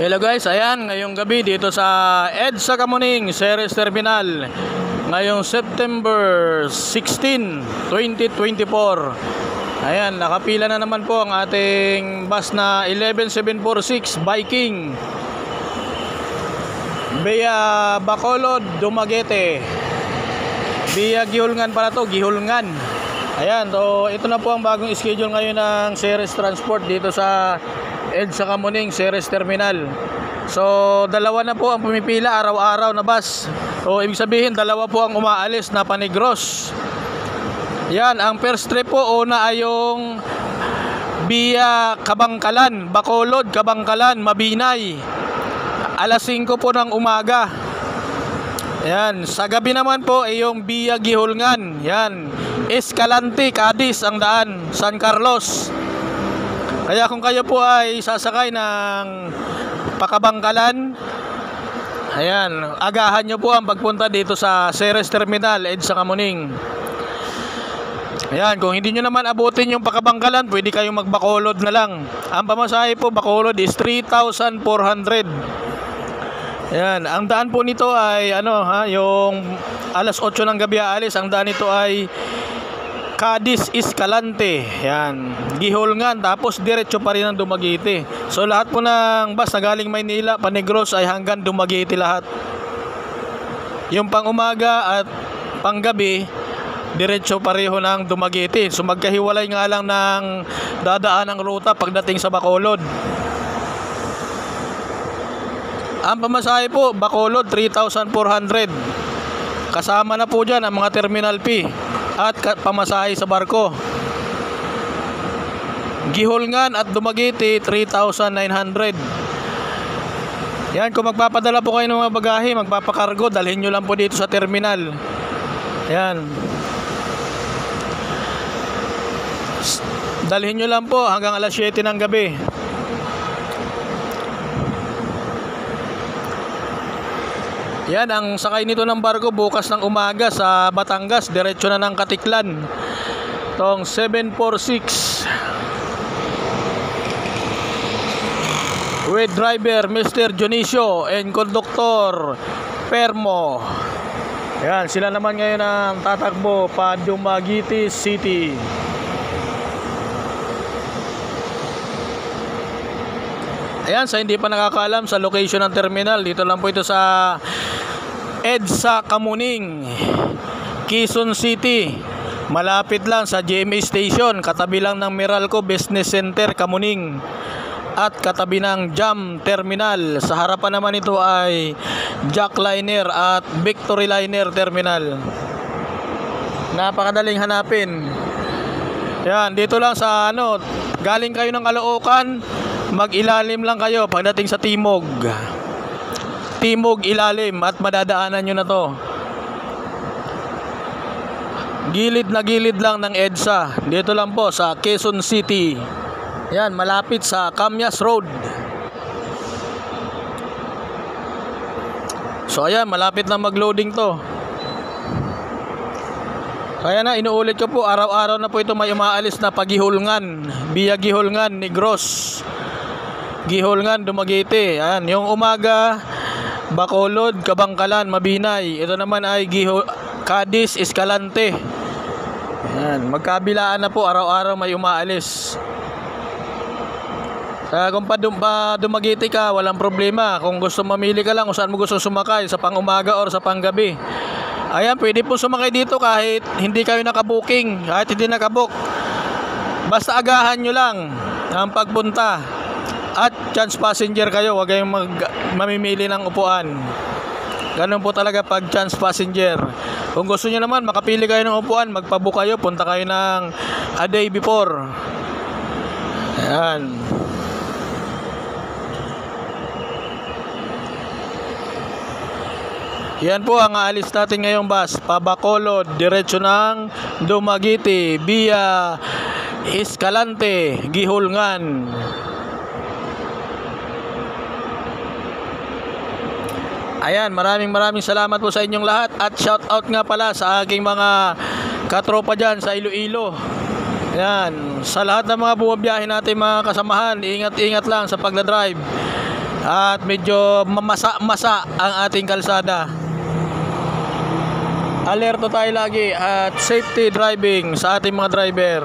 Hello guys, ayan, ngayong gabi dito sa EDSA Kamuning, Ceres Terminal. Ngayong September 16, 2024. Ayan, nakapila na naman po ang ating bus na 11746 Viking via Bacolod, Dumaguete. Via Gihulngan pala to, Gihulngan. Ayan, so ito na po ang bagong schedule ngayon ng Ceres Transport dito sa EDSA Kamuning, Ceres Terminal. So, dalawa na po ang pumipila araw-araw na bus. So, ibig sabihin, dalawa po ang umaalis na Panegros. Yan, ang first trip po, una ay yung via Kabangkalan, Bacolod, Kabangkalan, Mabinay. Alas 5 po ng umaga. Yan, sa gabi naman po ay yung via Gihulngan. Yan, Escalante, Cadiz ang daan, San Carlos. Kaya kung kayo po ay sasakay ng Pakabangkalan, ayan, agahan nyo po ang pagpunta dito sa Ceres Terminal, EDSA Kamuning. Ayan, kung hindi nyo naman abutin yung Pakabangkalan, pwede kayong magbacolod na lang. Ang pamasahe po Bacolod is 3,400. Ayan, ang daan po nito ay yung alas 8 ng gabi aalis, ang daan nito ay Cadiz, Escalante, yan, Gihulngan, tapos diretso pa rin ang Dumaguete. So lahat po ng bus na galing Maynila, Panegros ay hanggang Dumaguete lahat. Yung pang umaga at pang gabi, diretso pareho ng Dumaguete. So magkahiwalay nga lang ng dadaan ng ruta pagdating sa Bacolod. Ang pamasahe po, Bacolod 3,400. Kasama na po dyan ang mga terminal fee at pamasahe sa barko. Gihulngan at Dumaguete 3,900. Yan, kung magpapadala po kayo ng mga bagahe, magpapakargo, dalhin nyo lang po dito sa terminal. Yan, dalhin nyo lang po hanggang alas 7 ng gabi. Yan, ang sakay nito ng barko bukas ng umaga sa Batangas, diretso na ng Katiklan. Tong 746. With driver Mr. Dionisio and conductor Permo. Yan, sila naman ngayon ang tatakbo pa Dumaguete City. Ayan, sa hindi pa nakakaalam sa location ng terminal, dito lang po ito sa EDSA Kamuning, Quezon City. Malapit lang sa GMA Station, katabi lang ng Meralco Business Center Kamuning at katabi ng Jam Terminal. Sa harapan naman ito ay Jackliner at Victory Liner Terminal. Napakadaling hanapin. Yan, dito lang sa galing kayo ng Caloocan, mag-ilalim lang kayo pagdating sa Timog ilalim at madadaanan nyo na to. Gilid na gilid lang ng EDSA. Dito lang po sa Quezon City. Yan, malapit sa Camyas Road. So ayan, malapit na mag-loading to. Kaya na, inuulit ko po, araw-araw na po ito may umaalis na Gihulngan, via Gihulngan, Negros, Gihulngan, Dumaguete. Ayan, yung umaga Bacolod, Kabangkalan, Mabinay. Ito naman ay Cadiz, Escalante. Ayan, magkabilaan na po, araw-araw may umaalis. Kung pa Dumaguete ka, walang problema. Kung gusto mamili ka lang kung saan mo gusto sumakay, sa pang-umaga or sa pang-gabi. Ayan, pwede po sumakay dito kahit hindi kayo nakabooking, kahit hindi nakabook. Basta agahan nyo lang ang pagpunta. At chance passenger kayo, huwag kayong mamimili ng upuan. Ganun po talaga pag chance passenger. Kung gusto nyo naman makapili kayo ng upuan, magpabook kayo, punta kayo ng a day before. Ayan. Yan po ang aalis natin ngayong bus, pa Bacolod, diretso ng Dumaguete via Escalante, Gihulngan. Ayan, maraming salamat po sa inyong lahat. At shout out nga pala sa aking mga katropa dyan sa Iloilo. Yan, sa lahat ng mga bumabiyahe natin mga kasamahan, ingat-ingat lang sa pagdadrive. At medyo mamasa-masa ang ating kalsada. Alerto tayo lagi at safety driving sa ating mga driver.